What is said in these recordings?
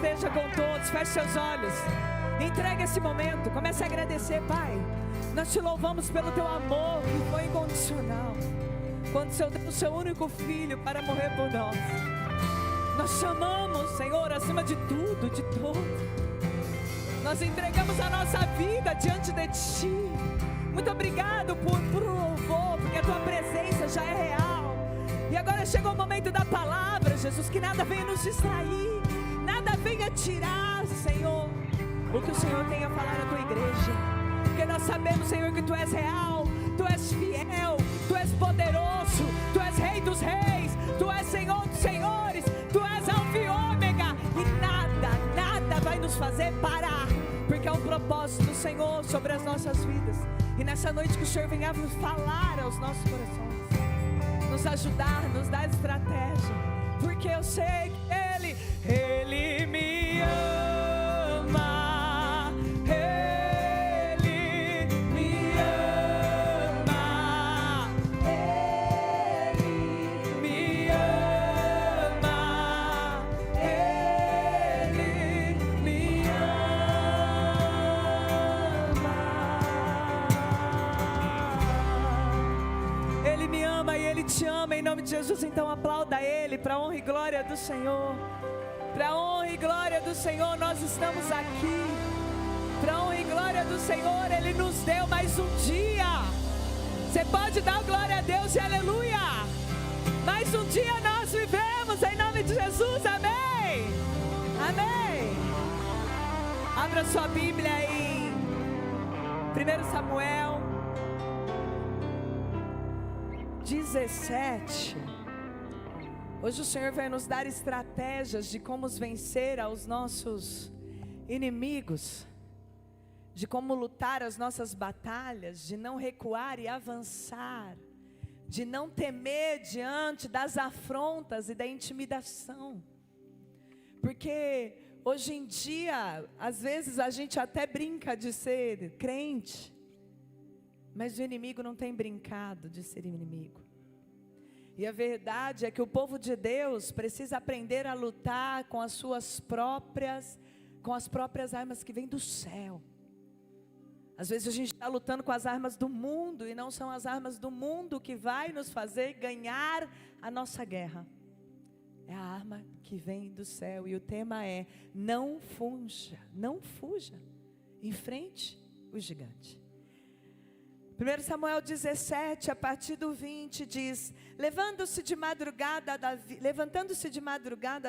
igreja com todos. Feche seus olhos. Entregue esse momento. Comece a agradecer, Pai. Nós te louvamos pelo teu amor que foi incondicional. Quando o Senhor deu o seu único filho para morrer por nós. Nós chamamos, Senhor, acima de tudo, de todo. Nós entregamos a nossa vida diante de Ti. Muito obrigado por louvor, porque a Tua presença já é real. E agora chegou o momento da palavra, Jesus, que nada venha nos distrair, nada venha tirar, Senhor, o que o Senhor tem a falar na Tua igreja. Porque nós sabemos, Senhor, que Tu és real, Tu és fiel, Tu és poderoso, Tu és Rei dos reis, Tu és Senhor dos senhores, Tu és Alfa e Ômega. E nada vai nos fazer parar, porque é um propósito do Senhor sobre as nossas vidas. E nessa noite que o Senhor venha falar aos nossos corações, nos ajudar, nos dar estratégia, porque eu sei que Ele me ama, Ele me ama, Ele me ama, Ele me ama. Ele me ama e Ele te ama, em nome de Jesus. Então aplauda Ele, para a honra e glória do Senhor. Para a honra e glória do Senhor, nós estamos aqui. Para a honra e glória do Senhor, Ele nos deu mais um dia. Você pode dar glória a Deus e aleluia. Mais um dia nós vivemos, em nome de Jesus, amém. Amém. Abra sua Bíblia em 1 Samuel 17. Hoje o Senhor vai nos dar estratégias de como vencer aos nossos inimigos, de como lutar as nossas batalhas, de não recuar e avançar, de não temer diante das afrontas e da intimidação. Porque hoje em dia, às vezes a gente até brinca de ser crente, mas o inimigo não tem brincado de ser inimigo. E a verdade é que o povo de Deus precisa aprender a lutar com as próprias armas que vêm do céu. Às vezes a gente está lutando com as armas do mundo, e não são as armas do mundo que vai nos fazer ganhar a nossa guerra. É a arma que vem do céu, e o tema é: não fuja, enfrente o gigante. 1 Samuel 17, a partir do 20, diz: levantando-se de madrugada,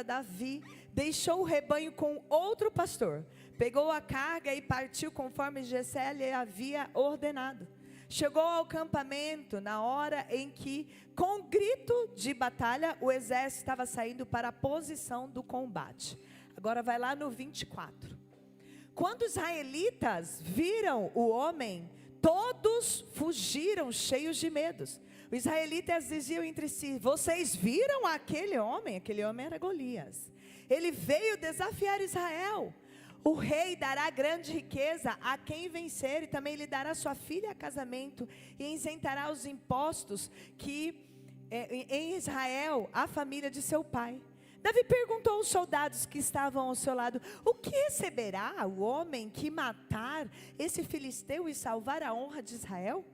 Davi deixou o rebanho com outro pastor, pegou a carga e partiu conforme Jessé lhe havia ordenado. Chegou ao acampamento na hora em que, com grito de batalha, o exército estava saindo para a posição do combate. Agora vai lá no 24. Quando os israelitas viram o homem, todos fugiram cheios de medos. Os israelitas diziam entre si: vocês viram aquele homem? Aquele homem era Golias. Ele veio desafiar Israel. O rei dará grande riqueza a quem vencer, e também lhe dará sua filha a casamento, e isentará os impostos que em Israel a família de seu pai. Davi perguntou aos soldados que estavam ao seu lado: o que receberá o homem que matar esse filisteu e salvar a honra de Israel?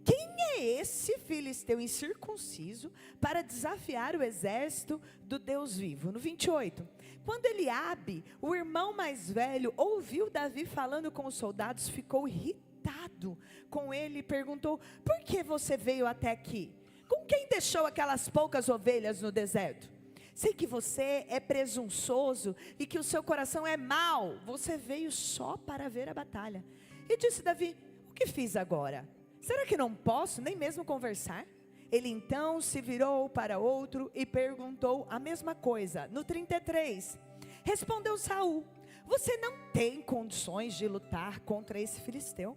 Quem é esse filisteu incircunciso para desafiar o exército do Deus vivo? No 28, quando Eliabe, o irmão mais velho, ouviu Davi falando com os soldados, ficou irritado com ele e perguntou: por que você veio até aqui? Com quem deixou aquelas poucas ovelhas no deserto? Sei que você é presunçoso e que o seu coração é mau. Você veio só para ver a batalha. E disse Davi: o que fiz agora? Será que não posso nem mesmo conversar? Ele então se virou para outro e perguntou a mesma coisa. No 33, respondeu Saul: você não tem condições de lutar contra esse filisteu.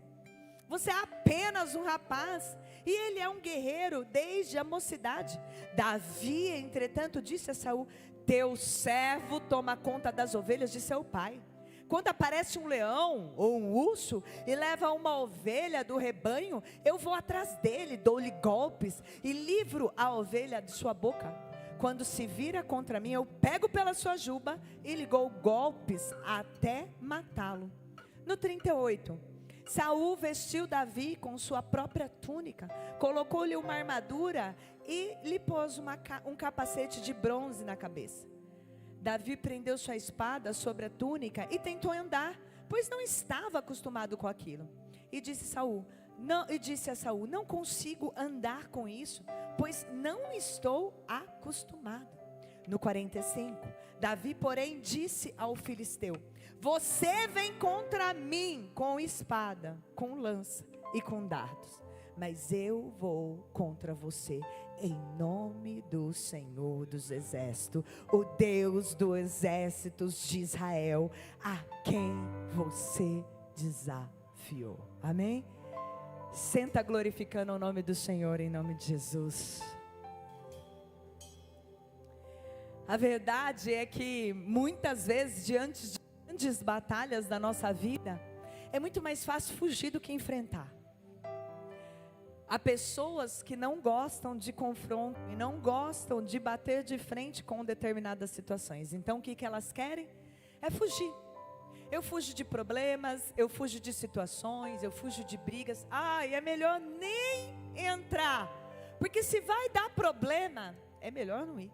Você é apenas um rapaz, e ele é um guerreiro desde a mocidade. Davi, entretanto, disse a Saul: teu servo toma conta das ovelhas de seu pai. Quando aparece um leão ou um urso e leva uma ovelha do rebanho, eu vou atrás dele, dou-lhe golpes e livro a ovelha de sua boca. Quando se vira contra mim, eu pego pela sua juba e ligou golpes até matá-lo. No 38, Saul vestiu Davi com sua própria túnica, colocou-lhe uma armadura e lhe pôs um capacete de bronze na cabeça. Davi prendeu sua espada sobre a túnica e tentou andar, pois não estava acostumado com aquilo. E disse a Saul, não consigo andar com isso, pois não estou acostumado. No 45, Davi, porém, disse ao filisteu: você vem contra mim com espada, com lança e com dardos, mas eu vou contra você em nome do Senhor dos Exércitos, o Deus dos exércitos de Israel, a quem você desafiou. Amém? Senta glorificando o nome do Senhor em nome de Jesus. A verdade é que muitas vezes, diante de grandes batalhas da nossa vida, é muito mais fácil fugir do que enfrentar. Há pessoas que não gostam de confronto e não gostam de bater de frente com determinadas situações. Então o que elas querem? É fugir. Eu fujo de problemas, eu fujo de situações, eu fujo de brigas. É melhor nem entrar, porque se vai dar problema, é melhor não ir.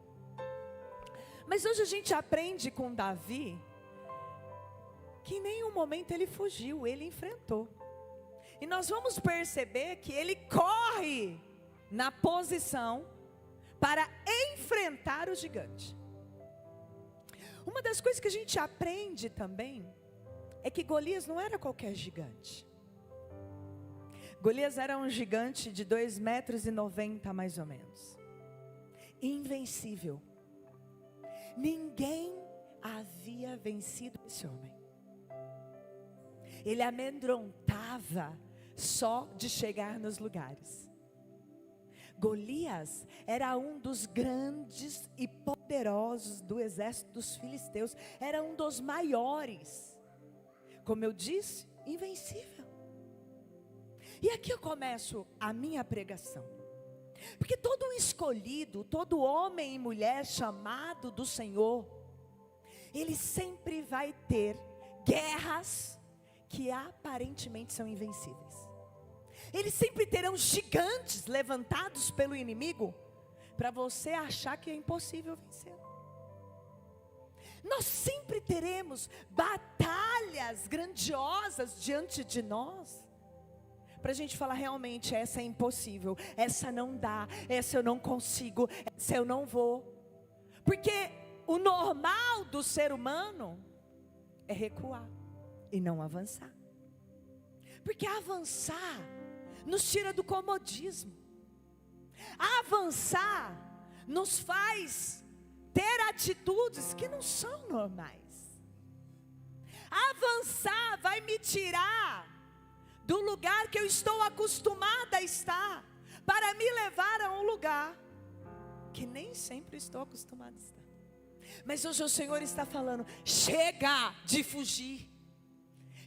Mas hoje a gente aprende com Davi que em nenhum momento ele fugiu, ele enfrentou. E nós vamos perceber que ele corre na posição para enfrentar o gigante. Uma das coisas que a gente aprende também é que Golias não era qualquer gigante. Golias era um gigante de 2,90 metros mais ou menos. Invencível. Ninguém havia vencido esse homem. Ele amedrontava só de chegar nos lugares. Golias era um dos grandes e poderosos do exército dos filisteus. Era um dos maiores. Como eu disse, invencível. E aqui eu começo a minha pregação. Porque todo escolhido, todo homem e mulher chamado do Senhor, ele sempre vai ter guerras que aparentemente são invencíveis. Eles sempre terão gigantes levantados pelo inimigo para você achar que é impossível vencer. Nós sempre teremos batalhas grandiosas diante de nós, para a gente falar realmente, essa é impossível, essa não dá, essa eu não consigo, essa eu não vou. Porque o normal do ser humano é recuar e não avançar. Porque avançar nos tira do comodismo. Avançar nos faz ter atitudes que não são normais. Avançar vai me tirar do lugar que eu estou acostumada a estar, para me levar a um lugar que nem sempre estou acostumada a estar. Mas hoje o Senhor está falando: chega de fugir.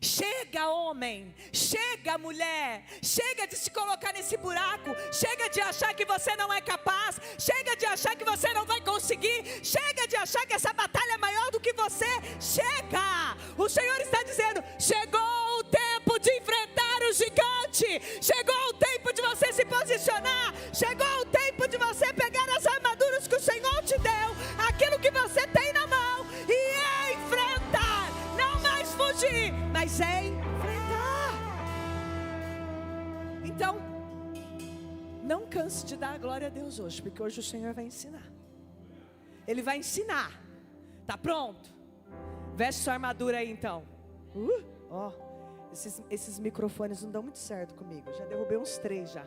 Chega, homem, chega, mulher, chega de se colocar nesse buraco, chega de achar que você não é capaz, chega de achar que você não vai conseguir, chega de achar que essa batalha é maior do que você. Chega! O Senhor está dizendo: chegou o tempo de enfrentar o gigante, chegou o tempo de você se posicionar, chegou o tempo de você pegar as armaduras que o Senhor te deu, aquilo que você tem na mão, e enfrentar, não mais fugir, mas é enfrentar. Então, não canse de dar glória a Deus hoje, porque hoje o Senhor vai ensinar. Ele vai ensinar. Tá pronto? Veste sua armadura aí então. Esses microfones não dão muito certo comigo. Já derrubei uns 3 já.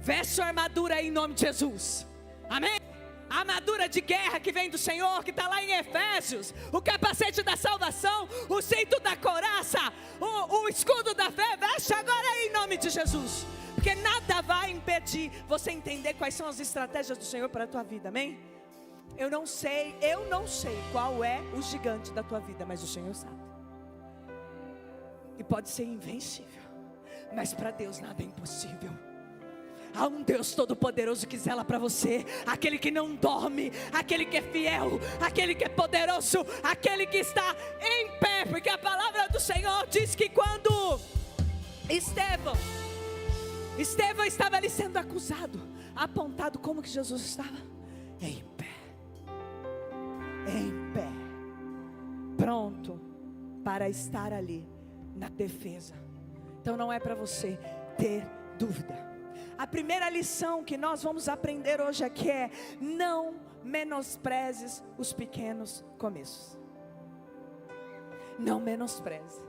Veste sua armadura aí em nome de Jesus. Amém? A armadura de guerra que vem do Senhor, que está lá em Efésios, o capacete da salvação, o cinto da couraça, o escudo da fé. Veste agora aí em nome de Jesus, porque nada vai impedir você entender quais são as estratégias do Senhor para a tua vida. Amém? Eu não sei qual é o gigante da tua vida, mas o Senhor sabe. E pode ser invencível, mas para Deus nada é impossível. Há um Deus todo-poderoso que zela para você, aquele que não dorme, aquele que é fiel, aquele que é poderoso, aquele que está em pé, porque a palavra do Senhor diz que quando Estevão estava ali sendo acusado, apontado, como que Jesus estava? Em pé, pronto para estar ali na defesa. Então não é para você ter dúvida. A primeira lição que nós vamos aprender hoje aqui é: não menosprezes os pequenos começos. Não menospreze.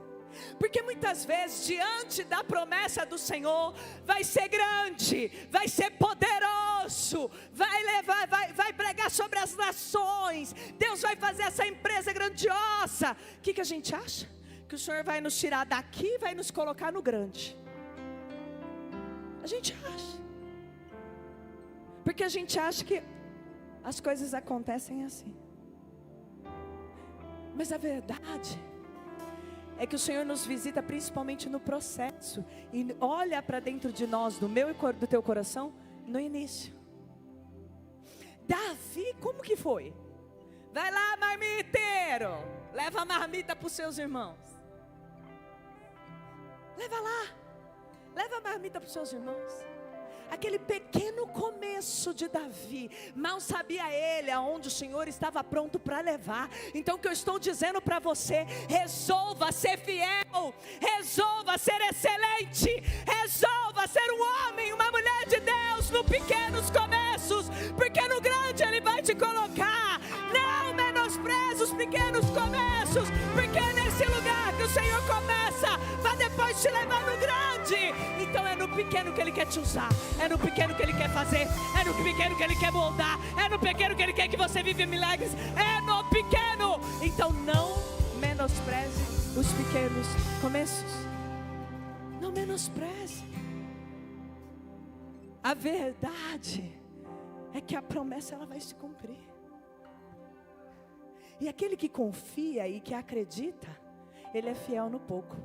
Porque muitas vezes, diante da promessa do Senhor, vai ser grande, vai ser poderoso, vai levar, vai pregar sobre as nações, Deus vai fazer essa empresa grandiosa. O que a gente acha? Que o Senhor vai nos tirar daqui e vai nos colocar no grande. A gente acha, porque a gente acha que as coisas acontecem assim. Mas a verdade é que o Senhor nos visita principalmente no processo, e olha para dentro de nós, do meu e do teu coração, no início. Davi, como que foi? Vai lá, marmiteiro, leva a marmita para os seus irmãos. Leva lá, leva a marmita para os seus irmãos. Aquele pequeno começo de Davi, mal sabia ele aonde o Senhor estava pronto para levar. Então o que eu estou dizendo para você: resolva ser fiel, resolva ser excelente, resolva ser um homem, uma mulher de Deus no pequenos começos, porque no grande Ele vai te colocar. Não menospreze os pequenos começos, porque é nesse lugar que o Senhor começa, vai depois te levar no grande. Então é no pequeno que Ele quer te usar, é no pequeno que Ele quer fazer, é no pequeno que Ele quer moldar, é no pequeno que Ele quer que você vive milagres, é no pequeno. Então não menospreze os pequenos começos. Não menospreze. A verdade é que a promessa ela vai se cumprir. E aquele que confia e que acredita, ele é fiel no pouco.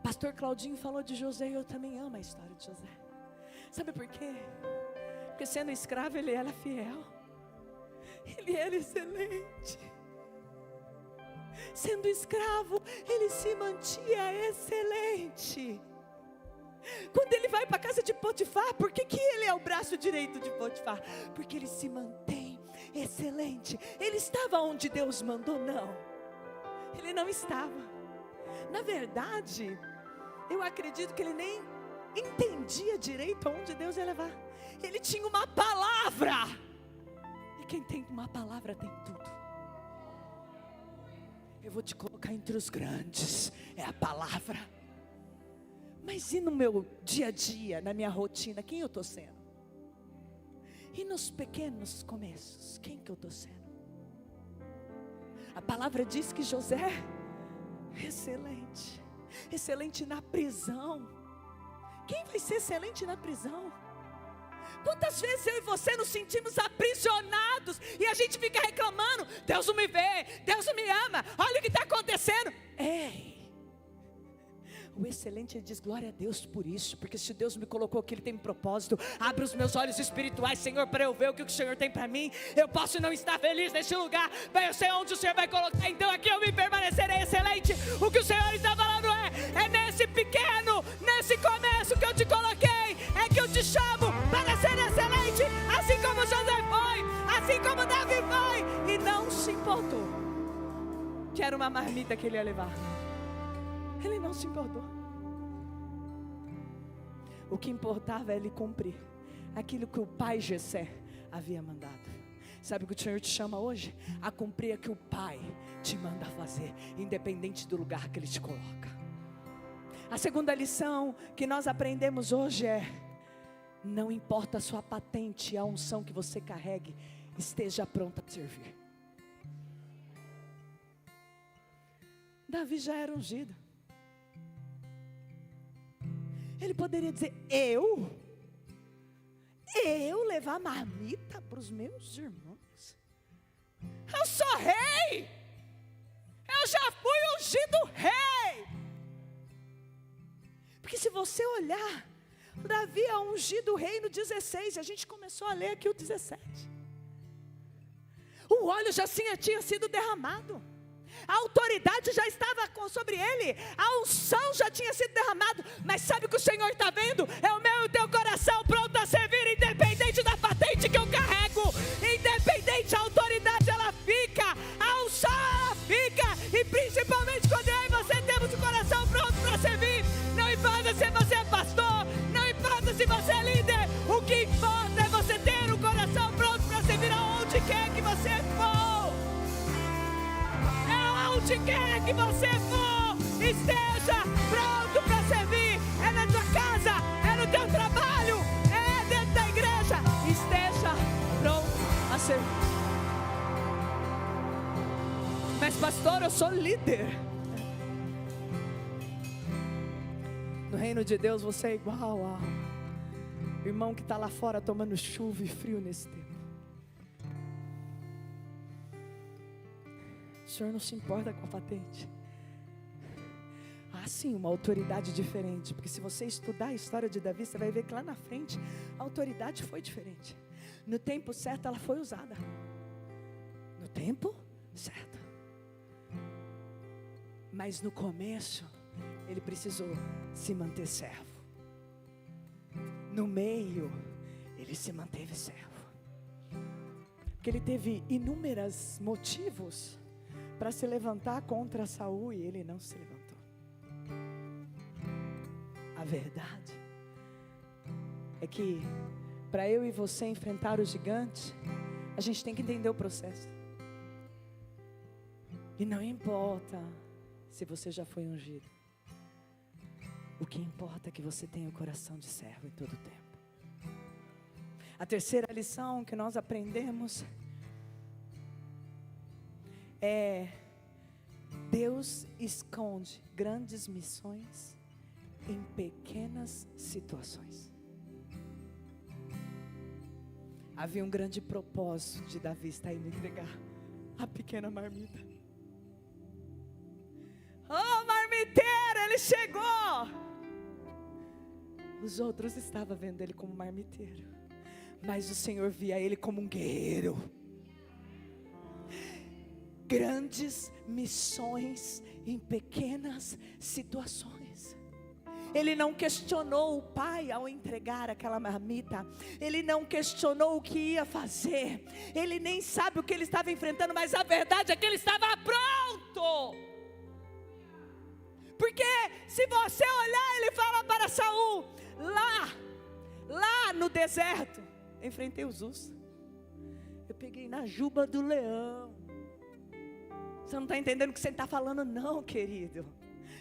Pastor Claudinho falou de José, e eu também amo a história de José. Sabe por quê? Porque sendo escravo ele era fiel, ele era excelente. Sendo escravo ele se mantinha excelente. Quando ele vai para a casa de Potifar, por que ele é o braço direito de Potifar? Porque ele se mantém excelente. Ele estava onde Deus mandou? Não, ele não estava. Na verdade, eu acredito que ele nem entendia direito aonde Deus ia levar. Ele tinha uma palavra, e quem tem uma palavra tem tudo. Eu vou te colocar entre os grandes, é a palavra. Mas e no meu dia a dia, na minha rotina, quem eu estou sendo? E nos pequenos começos, quem que eu estou sendo? A palavra diz que José, excelente, excelente na prisão. Quem vai ser excelente na prisão? Quantas vezes eu e você nos sentimos aprisionados e a gente fica reclamando: Deus não me vê, Deus não me ama, olha o que está acontecendo. Ei, o excelente, ele diz: glória a Deus por isso, porque se Deus me colocou aqui, Ele tem um propósito. Abre os meus olhos espirituais, Senhor, para eu ver o que o Senhor tem para mim. Eu posso não estar feliz neste lugar, mas eu sei onde o Senhor vai colocar, então aqui eu me permanecerei excelente. O que o Senhor está falando é nesse pequeno, nesse começo que eu te coloquei, é que eu te chamo para ser excelente, assim como José foi, assim como Davi foi, e não se importou que era uma marmita que ele ia levar. Ele não se importou. O que importava é ele cumprir aquilo que o pai Jessé havia mandado. Sabe o que o Senhor te chama hoje? A cumprir o que o pai te manda fazer, independente do lugar que Ele te coloca. A segunda lição que nós aprendemos hoje é: não importa a sua patente, a unção que você carregue, esteja pronta a servir. Davi já era ungido. Ele poderia dizer: eu levar marmita para os meus irmãos? Eu sou rei, eu já fui ungido rei. Porque se você olhar Davi é ungido o rei no 16, a gente começou a ler aqui o 17. O óleo já tinha sido derramado, a autoridade já estava sobre ele, a unção já tinha sido derramado. Mas sabe o que o Senhor está vendo? É o meu e o teu coração pronto a servir, independente da patente que eu carrego, independente, a autoridade ela fica, a unção ela fica. E principalmente quando eu e você temos o coração pronto para servir. Não importa se você é pastor, não importa se você é líder, o que importa é você ter o coração pronto para servir aonde quer que você for. Onde quer que você for, esteja pronto para servir. É na tua casa, é no teu trabalho, é dentro da igreja. Esteja pronto a servir. Mas pastor, eu sou líder. No reino de Deus você é igual ao irmão que está lá fora tomando chuva e frio nesse tempo. O Senhor não se importa com a patente. Sim, uma autoridade diferente. Porque se você estudar a história de Davi, você vai ver que lá na frente a autoridade foi diferente. No tempo certo ela foi usada. No tempo certo. Mas no começo ele precisou se manter servo. No meio ele se manteve servo. Porque ele teve inúmeros motivos para se levantar contra Saul e ele não se levantou. A verdade é que para eu e você enfrentar o gigante, a gente tem que entender o processo. E não importa se você já foi ungido. O que importa é que você tenha o coração de servo em todo o tempo. A terceira lição que nós aprendemos Deus esconde grandes missões em pequenas situações. Havia um grande propósito de Davi estar indo entregar a pequena marmita. Oh, marmiteiro, ele chegou! Os outros estavam vendo ele como marmiteiro, mas o Senhor via ele como um guerreiro. Grandes missões em pequenas situações. Ele não questionou o pai ao entregar aquela marmita. Ele não questionou o que ia fazer. Ele nem sabe o que ele estava enfrentando, mas a verdade é que ele estava pronto. Porque se você olhar, ele fala para Saul: lá no deserto, enfrentei os ursos. Eu peguei na juba do leão. Você não está entendendo o que você está falando, não, querido.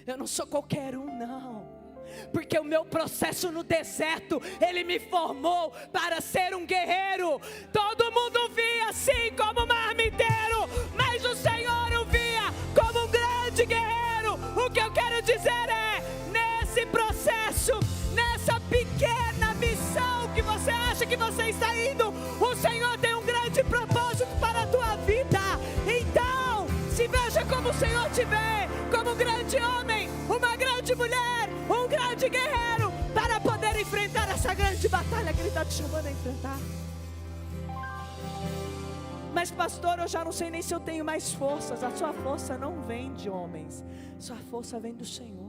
Eu não sou qualquer um, não. Porque o meu processo no deserto, ele me formou para ser um guerreiro. Todo mundo via assim como marmiteiro, mas o Senhor o via como um grande guerreiro. O que eu quero dizer é, nesse processo, nessa pequena missão que você acha que você está indo, o Senhor tem um grande propósito para a tua vida. Então, se veja como o Senhor te vê, como um grande homem, uma grande mulher, um grande guerreiro, para poder enfrentar essa grande batalha que Ele está te chamando a enfrentar. Mas pastor, eu já não sei nem se eu tenho mais forças. A sua força não vem de homens, sua força vem do Senhor.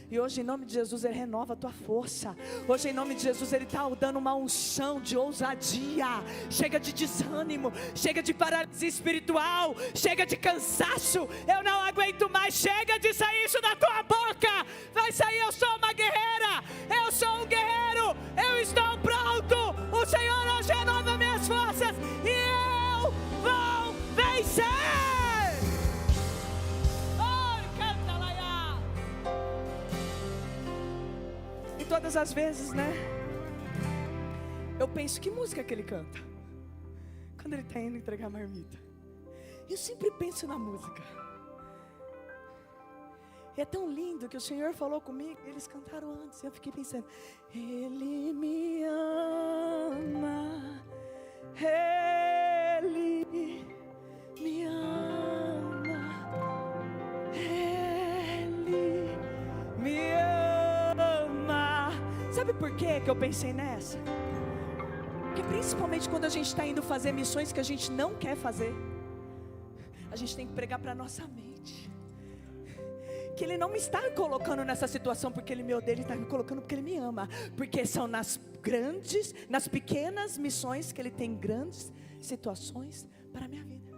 E hoje em nome de Jesus Ele renova a tua força. Hoje em nome de Jesus Ele está dando uma unção de ousadia. Chega de desânimo, chega de paralisia espiritual, chega de cansaço. Eu não aguento mais, chega de sair isso da tua boca. Vai sair: eu sou uma guerreira, eu sou um guerreiro, eu estou pronto. O Senhor hoje renova minhas forças e eu vou vencer. Todas as vezes, né? Eu penso, que música que ele canta quando ele está indo entregar a marmita? Eu sempre penso na música. E é tão lindo que o Senhor falou comigo. Eles cantaram antes, eu fiquei pensando: Ele me ama, Ele me ama, Ele me ama. Sabe por quê que eu pensei nessa? Porque principalmente quando a gente está indo fazer missões que a gente não quer fazer, a gente tem que pregar para a nossa mente que Ele não me está colocando nessa situação porque Ele me odeia, Ele está me colocando porque Ele me ama. Porque são nas pequenas missões que Ele tem grandes situações para a minha vida.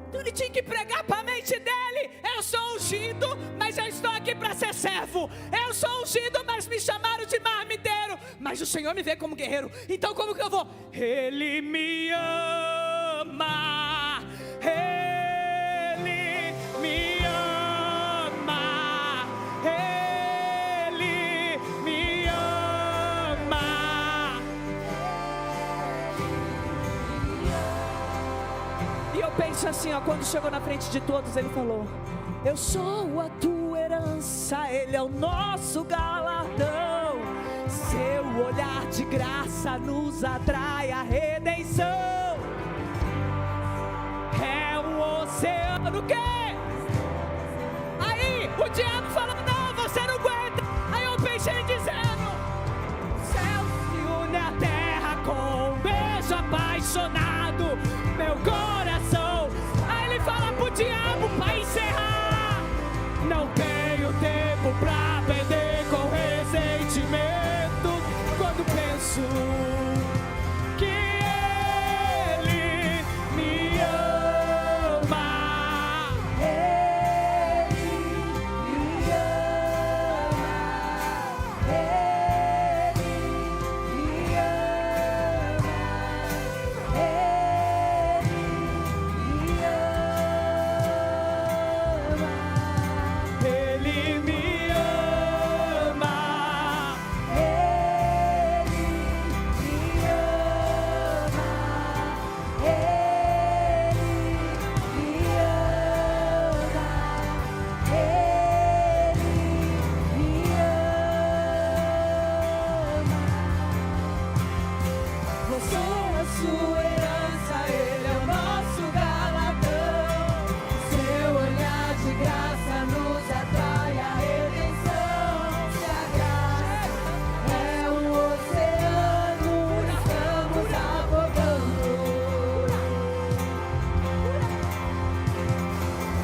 Então Ele tinha que pregar para a mente dele: eu sou ungido, mas eu estou aqui para ser servo. Eu sou ungido, mas me chamaram de marmiteiro, mas o Senhor me vê como guerreiro. Então como que eu vou? Ele me ama, Ele me ama, Ele me ama. E eu penso assim, ó, quando chegou na frente de todos, Ele falou: eu sou a tua herança, Ele é o nosso galardão. Seu olhar de graça nos atrai a redenção. É um oceano que... Aí o diabo falou: não, você não aguenta. Aí eu pensei dizendo: o céu se une à terra com um beijo apaixonado, meu coração. Aí ele fala pro diabo para encerrar: não tenho tempo pra perder com ressentimento. Quando penso que Ele me ama, Ele me ama, Ele me ama, Ele me ama, Ele me ama, você é a sua herança, Ele é o nosso galardão. Seu olhar de graça nos atrai a redenção. Se a graça é um oceano, estamos afogando.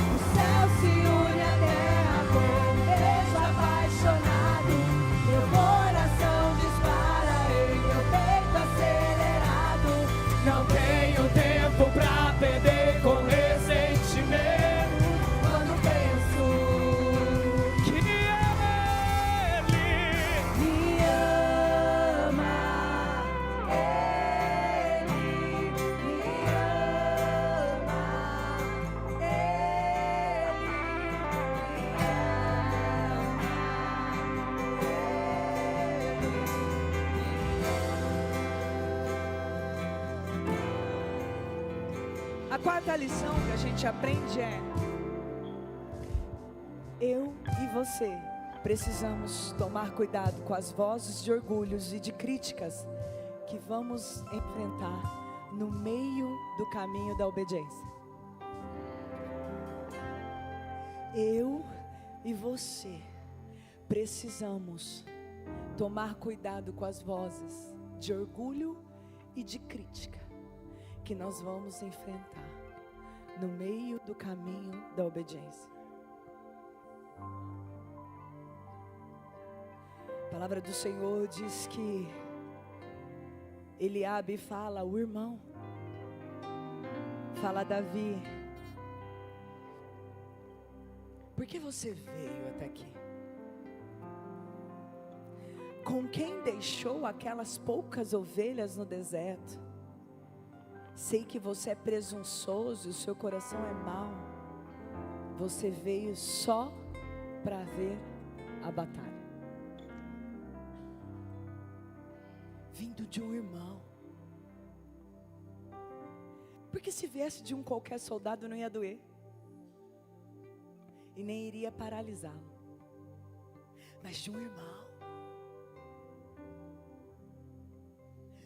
O céu se une à terra com um beijo apaixonado. Meu coração dispara em meu peito acelerado. Não tenho tempo pra perder com ressentimento. Quando penso que Ele me ama, Ele me ama, A quarta lição que a gente aprende é: eu e você precisamos tomar cuidado com as vozes de orgulhos e de críticas que vamos enfrentar no meio do caminho da obediência. Eu e você precisamos tomar cuidado com as vozes de orgulho e de crítica que nós vamos enfrentar no meio do caminho da obediência. A palavra do Senhor diz que Eliabe fala, o irmão, fala a Davi: por que você veio até aqui? Com quem deixou aquelas poucas ovelhas no deserto? Sei que você é presunçoso, o seu coração é mau. Você veio só para ver a batalha. Vindo de um irmão. Porque se viesse de um qualquer soldado não ia doer. E nem iria paralisá-lo. Mas de um irmão.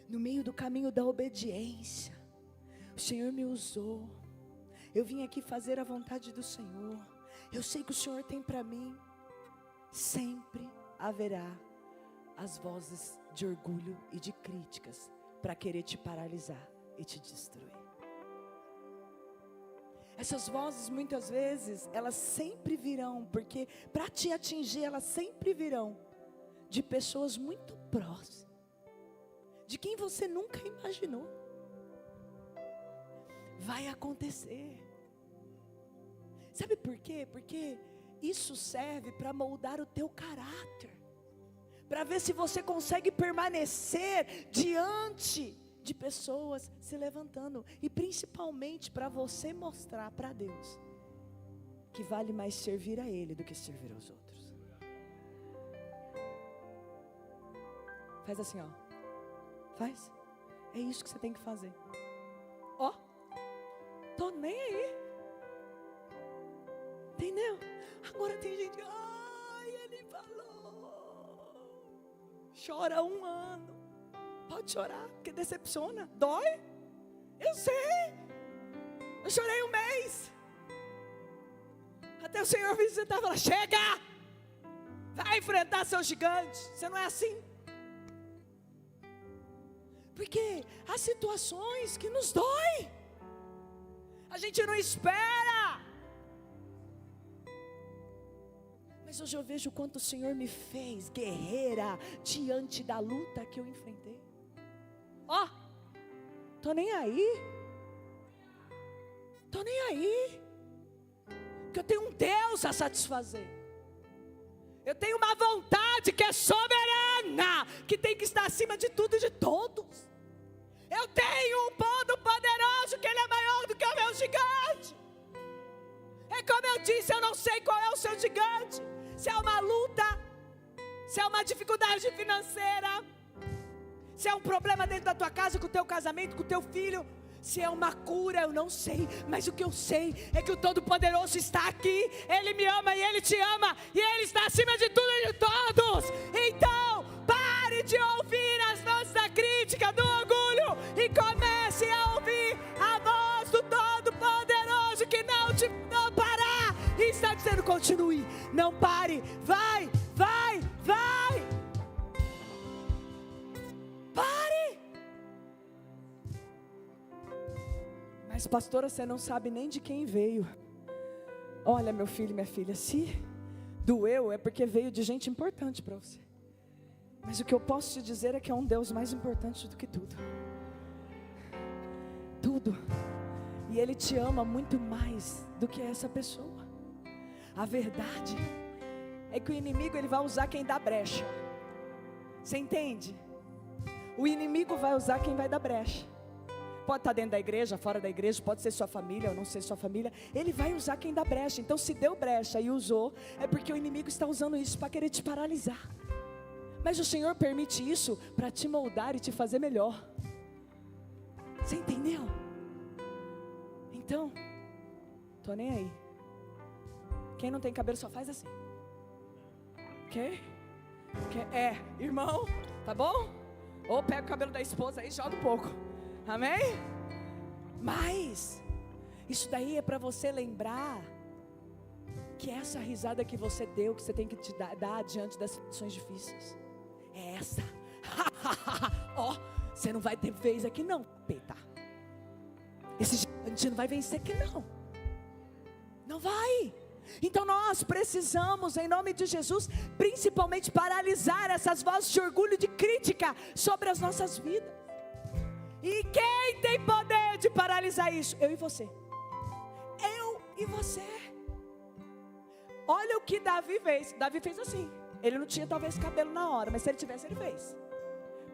No meio do caminho da obediência, o Senhor me usou. Eu vim aqui fazer a vontade do Senhor. Eu sei que o Senhor tem para mim. Sempre haverá as vozes de orgulho e de críticas para querer te paralisar e te destruir. Essas vozes muitas vezes, elas sempre virão, porque para te atingir, elas sempre virão de pessoas muito próximas, de quem você nunca imaginou. Vai acontecer. Sabe por quê? Porque isso serve para moldar o teu caráter, para ver se você consegue permanecer diante de pessoas se levantando, e principalmente para você mostrar para Deus que vale mais servir a Ele do que servir aos outros. Faz assim, ó. Faz. É isso que você tem que fazer. Ó. Tô nem aí. Entendeu? Agora tem gente, ai, ele falou. Chora 1 ano. Pode chorar, porque decepciona, dói. Eu sei. Eu chorei 1 mês. Até o Senhor visitar e falar: chega! Vai enfrentar seu gigante. Você não é assim. Porque há situações que nos dói. A gente não espera. Mas hoje eu vejo o quanto o Senhor me fez guerreira diante da luta que eu enfrentei. Ó, tô nem aí. Tô nem aí. Porque eu tenho um Deus a satisfazer. Eu tenho uma vontade que é soberana, que tem que estar acima de tudo e de todos. Eu tenho um Todo-Poderoso, que Ele é maior do que o meu gigante. É como eu disse, eu não sei qual é o seu gigante. Se é uma luta, se é uma dificuldade financeira, se é um problema dentro da tua casa, com o teu casamento, com o teu filho, se é uma cura, eu não sei. Mas o que eu sei é que o Todo-Poderoso está aqui. Ele me ama e Ele te ama, e Ele está acima de tudo e de todos. Então, pare de ouvir as vozes da crítica, do orgulho, e comece a ouvir a voz do Todo-Poderoso, que não te não parar, e está dizendo: continue, não pare, vai, vai, vai. Pare. Mas pastora, você não sabe nem de quem veio. Olha, meu filho e minha filha, se doeu é porque veio de gente importante para você. Mas o que eu posso te dizer é que é um Deus mais importante do que tudo. Tudo. E Ele te ama muito mais do que essa pessoa. A verdade é que o inimigo, ele vai usar quem dá brecha. Você entende? O inimigo vai usar quem vai dar brecha. Pode estar dentro da igreja, fora da igreja, pode ser sua família ou não ser sua família. Ele vai usar quem dá brecha. Então, se deu brecha e usou, é porque o inimigo está usando isso para querer te paralisar. Mas o Senhor permite isso para te moldar e te fazer melhor. Você entendeu? Então, tô nem aí. Quem não tem cabelo só faz assim. Ok? Irmão, tá bom? Ou pega o cabelo da esposa aí e joga um pouco. Amém? Mas isso daí é para você lembrar que essa risada que você deu, que você tem que te dar diante das situações difíceis, é essa. Ó, você não vai ter vez aqui não, peta. Esse gigante não vai vencer aqui não. Não vai. Então nós precisamos, em nome de Jesus, principalmente paralisar essas vozes de orgulho e de crítica sobre as nossas vidas. E quem tem poder de paralisar isso? Eu e você. Eu e você. Olha o que Davi fez. Davi fez assim. Ele não tinha talvez cabelo na hora, mas se ele tivesse, ele fez.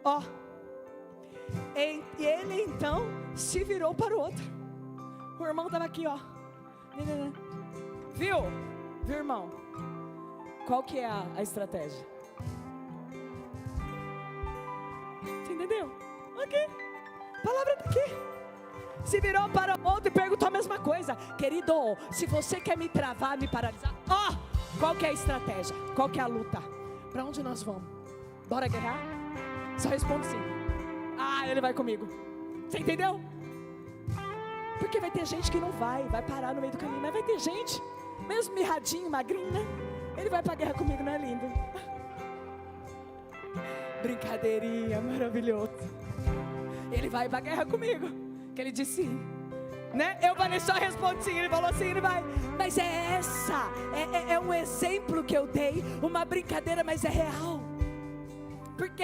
Ó. E ele então se virou para o outro. O irmão estava aqui, ó. Viu? Viu, irmão? Qual que é a estratégia? Você entendeu? Ok. A palavra está aqui. Se virou para o outro e perguntou a mesma coisa. Querido, se você quer me travar, me paralisar, ó, qual que é a estratégia? Qual que é a luta? Para onde nós vamos? Bora guerrear? Só responde sim. Ah, ele vai comigo. Você entendeu? Porque vai ter gente que não vai parar no meio do caminho. Mas vai ter gente, mesmo mirradinho, magrinho, né? Ele vai para a guerra comigo, não é lindo? Brincadeirinha, maravilhoso. Ele vai pra guerra comigo. Que ele disse sim, né? Eu, Vanessa, só respondi sim. Ele falou sim, ele vai. Mas é um exemplo que eu dei. Uma brincadeira, mas é real. Porque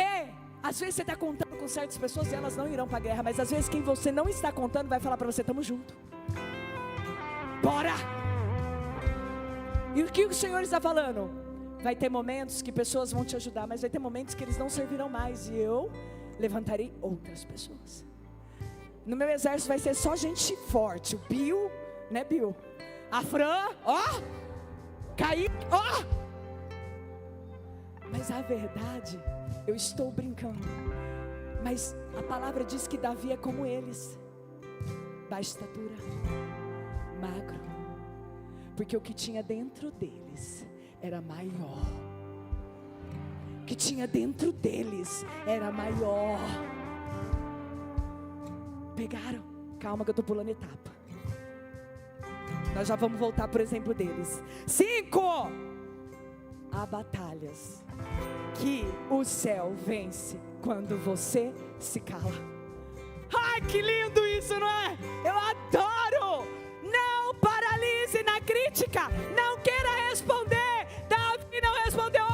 às vezes você está contando com certas pessoas e elas não irão para a guerra. Mas às vezes quem você não está contando vai falar para você: tamo junto, bora. E o que o Senhor está falando? Vai ter momentos que pessoas vão te ajudar, mas vai ter momentos que eles não servirão mais. E eu levantarei outras pessoas. No meu exército vai ser só gente forte. O Bill, né, Bill? A Fran, ó. Kaique, ó. Mas a verdade, eu estou brincando, mas a palavra diz que Davi é como eles, baixa estatura, magro, porque o que tinha dentro deles era maior. O que tinha dentro deles era maior. Pegaram? Calma que eu estou pulando etapa. Nós já vamos voltar por exemplo deles. 5. Há batalhas que o céu vence quando você se cala. Ai, que lindo isso, não é? Eu adoro. Não paralise na crítica. Não queira responder. Davi não respondeu.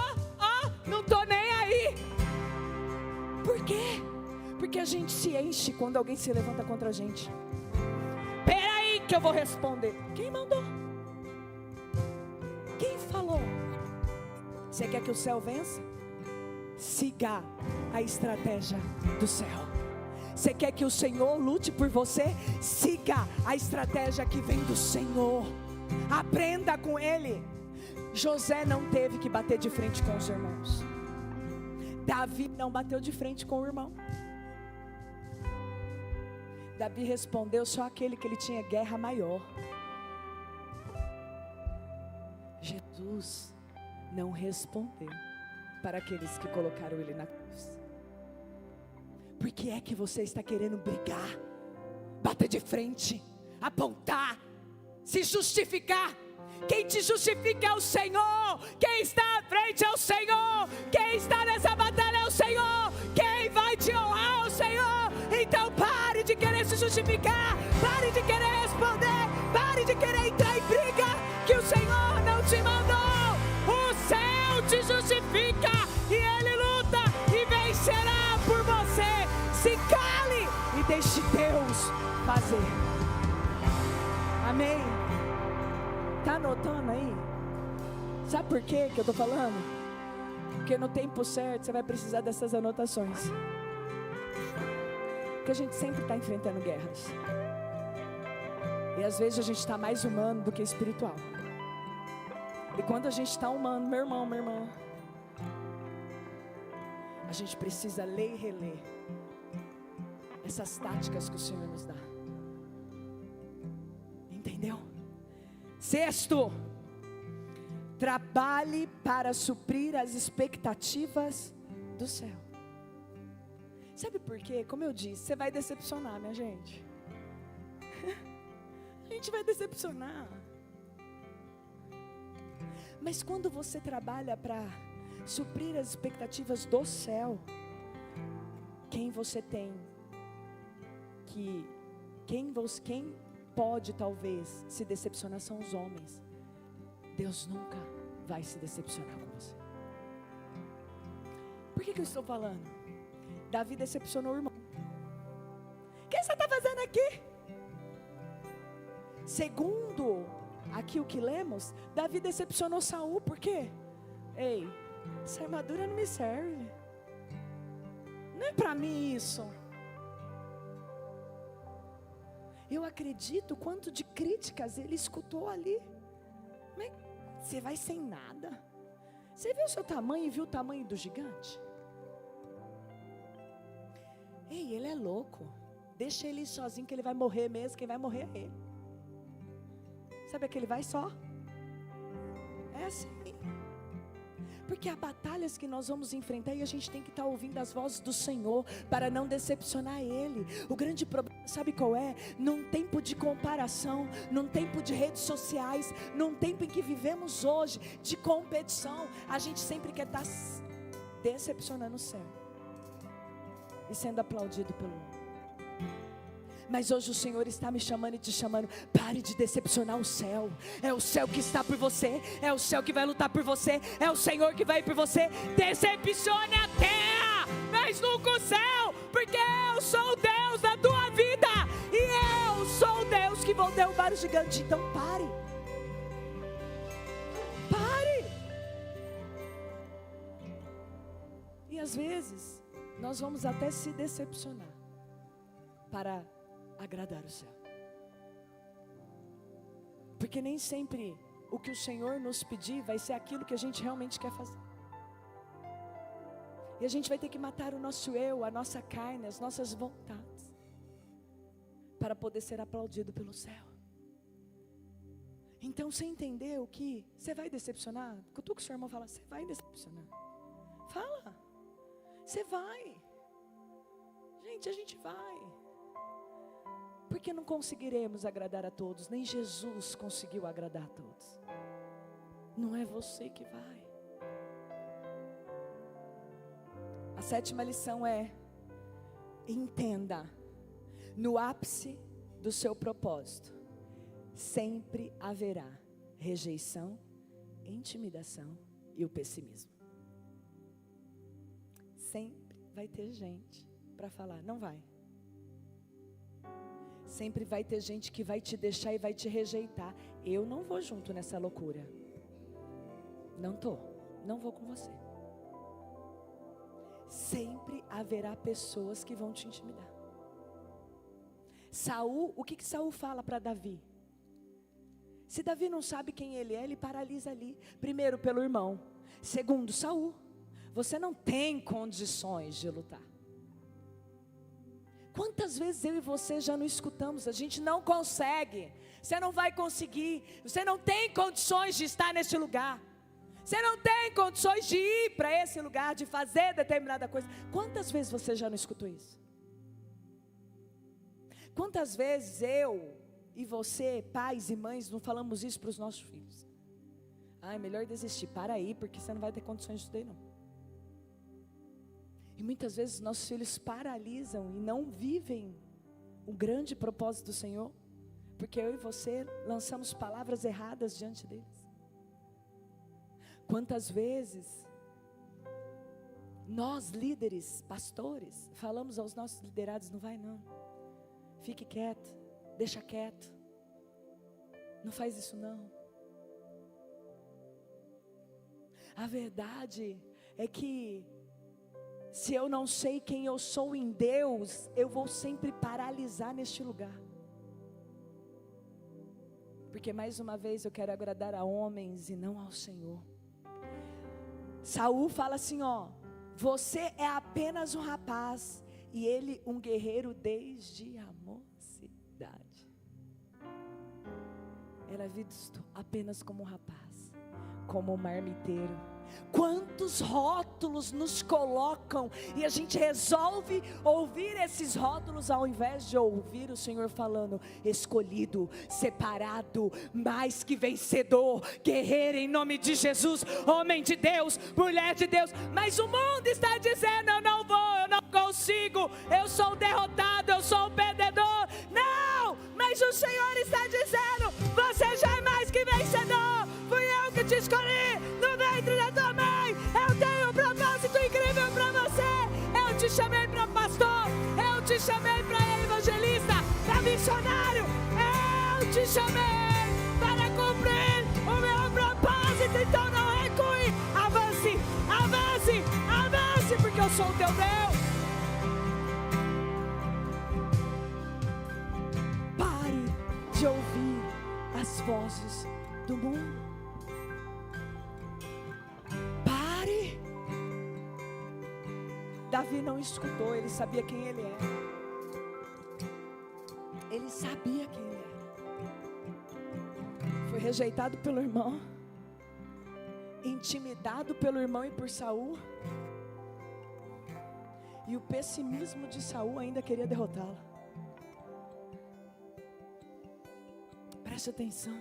Não estou nem aí. Por quê? Porque a gente se enche quando alguém se levanta contra a gente. Peraí que eu vou responder. Quem mandou? Quem falou? Você quer que o céu vença? Siga a estratégia do céu. Você quer que o Senhor lute por você? Siga a estratégia que vem do Senhor. Aprenda com Ele. José não teve que bater de frente com os irmãos. Davi não bateu de frente com o irmão. Davi respondeu só aquele que ele tinha guerra maior. Jesus não respondeu para aqueles que colocaram ele na cruz. Por que é que você está querendo brigar, bater de frente, apontar, se justificar? Quem te justifica é o Senhor. Quem está à frente é o Senhor. Quem está nessa batalha é o Senhor. Quem vai te honrar é o Senhor. Então pare de querer se justificar, pare de querer responder, pare de querer entrar em briga, que o Senhor não te mandou. O céu te justifica e Ele luta e vencerá por você. Se cale e deixe Deus fazer. Amém? Está anotando aí? Sabe por quê que eu estou falando? Porque no tempo certo você vai precisar dessas anotações. Porque a gente sempre está enfrentando guerras. E às vezes a gente está mais humano do que espiritual. E quando a gente está humano, meu irmão, minha irmã, a gente precisa ler e reler essas táticas que o Senhor nos dá. Entendeu? 6. Trabalhe para suprir as expectativas do céu. Sabe por quê? Como eu disse, você vai decepcionar, minha gente. A gente vai decepcionar. Mas quando você trabalha para suprir as expectativas do céu, quem você tem que... Quem pode talvez se decepcionar são os homens. Deus nunca vai se decepcionar com você. Por que eu estou falando? Davi decepcionou o irmão. O que você está fazendo aqui? Segundo aqui o que lemos, Davi decepcionou Saul. Por quê? Ei, essa armadura não me serve. Não é para mim isso. Eu acredito quanto de críticas ele escutou ali. Mas você vai sem nada? Você viu o seu tamanho e viu o tamanho do gigante? Ei, ele é louco. Deixa ele ir sozinho que ele vai morrer mesmo. Quem vai morrer é ele. Sabe aquele vai só? É assim. Porque há batalhas que nós vamos enfrentar e a gente tem que estar ouvindo as vozes do Senhor para não decepcionar Ele. O grande problema, sabe qual é? Num tempo de comparação, num tempo de redes sociais, num tempo em que vivemos hoje de competição, a gente sempre quer estar decepcionando o céu. e sendo aplaudido pelo mundo. Mas hoje o Senhor está me chamando e te chamando. Pare de decepcionar o céu. É o céu que está por você. É o céu que vai lutar por você. É o Senhor que vai ir por você. Decepcione a terra, mas nunca o céu. Porque eu sou o Deus da tua vida. E eu sou o Deus que vou derrubar o gigante. Então pare. Pare. E às vezes nós vamos até se decepcionar para agradar o céu. Porque nem sempre o que o Senhor nos pedir vai ser aquilo que a gente realmente quer fazer. E a gente vai ter que matar o nosso eu, a nossa carne, as nossas vontades, para poder ser aplaudido pelo céu. Então você entendeu que você vai decepcionar? Cutuca o seu irmão e fala, você vai decepcionar. Fala, você vai. Gente, a gente vai. Porque não conseguiremos agradar a todos. Nem Jesus conseguiu agradar a todos. Não é você que vai. A 7ª lição é: entenda, no ápice do seu propósito, sempre haverá rejeição, intimidação e o pessimismo. Sempre vai ter gente para falar, não vai. Sempre vai ter gente que vai te deixar e vai te rejeitar. Eu não vou junto nessa loucura. Não vou com você. Sempre haverá pessoas que vão te intimidar. Saul, o que Saul fala para Davi? Se Davi não sabe quem ele é, ele paralisa ali. Primeiro, pelo irmão. Segundo, Saul, você não tem condições de lutar. Quantas vezes eu e você já não escutamos? A gente não consegue. Você não vai conseguir. Você não tem condições de estar nesse lugar. Você não tem condições de ir para esse lugar, de fazer determinada coisa. Quantas vezes você já não escutou isso? Quantas vezes eu e você, pais e mães, não falamos isso para os nossos filhos? É melhor desistir, para aí, porque você não vai ter condições de estudar não. E muitas vezes nossos filhos paralisam e não vivem o grande propósito do Senhor, porque eu e você lançamos palavras erradas diante deles. Quantas vezes nós líderes, pastores, falamos aos nossos liderados, não vai não, fique quieto, deixa quieto, não faz isso não. A verdade é que se eu não sei quem eu sou em Deus, eu vou sempre paralisar neste lugar. Porque mais uma vez eu quero agradar a homens e não ao Senhor. Saul fala assim, ó, você é apenas um rapaz e ele um guerreiro desde a mocidade. Era visto apenas como um rapaz, como um marmiteiro. Quantos rótulos nos colocam e a gente resolve ouvir esses rótulos ao invés de ouvir o Senhor falando: escolhido, separado, mais que vencedor, guerreiro em nome de Jesus, homem de Deus, mulher de Deus. Mas o mundo está dizendo: eu não vou, eu não consigo, eu sou derrotado, eu sou um perdedor. Não, mas o Senhor está dizendo: você já é mais que vencedor. Fui eu que te escolhi no ventre da tua mãe. Eu tenho um propósito incrível para você. Eu te chamei para pastor, eu te chamei para evangelista, para missionário. Eu te chamei para cumprir o meu propósito. Então não recue, avance, avance, avance, porque eu sou o teu Deus. Pare de ouvir as vozes do mundo. Davi não escutou, ele sabia quem ele era. Ele sabia quem ele era. Foi rejeitado pelo irmão, intimidado pelo irmão e por Saul. E o pessimismo de Saul ainda queria derrotá-lo. Preste atenção.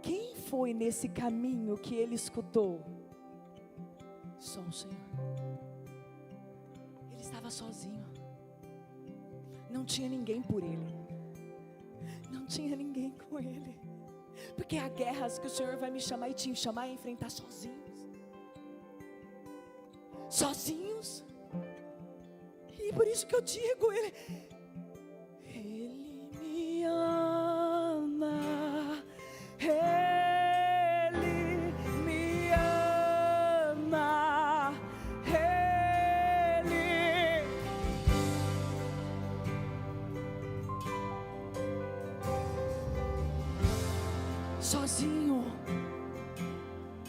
Quem foi nesse caminho que ele escutou? Só o Senhor. sozinho. Não tinha ninguém por ele. Não tinha ninguém com ele. Porque há guerras que o Senhor vai me chamar e te chamar a enfrentar sozinhos. Sozinhos. E por isso que eu digo, Ele me ama. Ele me ama. Ele.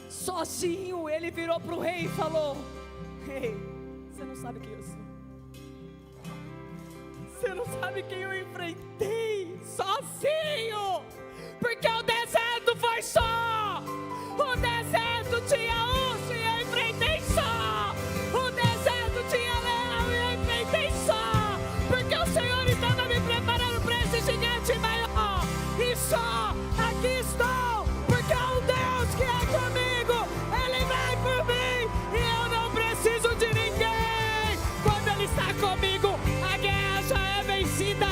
Sozinho, ele virou para o rei e falou: Ei, você não sabe quem eu sou. Você não sabe quem eu enfrentei sozinho. Porque o deserto foi só. O deserto tinha urso e eu enfrentei só. O deserto tinha leão e eu enfrentei só. Porque o Senhor estava me preparando para esse gigante maior. E só aqui estou. Porque o Deus que é comigo, Ele vai por mim. E eu não preciso de ninguém. Quando Ele está comigo, a guerra já é vencida.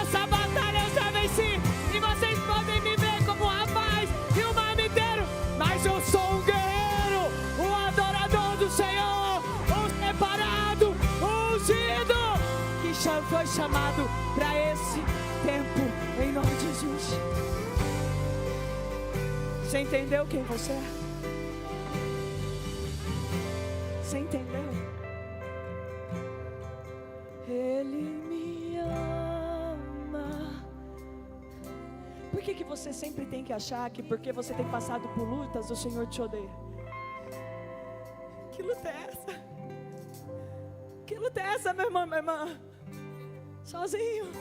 Essa batalha eu já venci. E vocês podem me ver como um rapaz e um marmiteiro, mas eu sou um guerreiro, um adorador do Senhor, um separado, um ungido, que foi chamado para esse tempo, em nome de Jesus. Você entendeu quem você é? Você entendeu? Ele me ama. Por que você sempre tem que achar que porque você tem passado por lutas, o Senhor te odeia? Que luta é essa? Que luta é essa, meu irmão, minha irmã? Sozinho.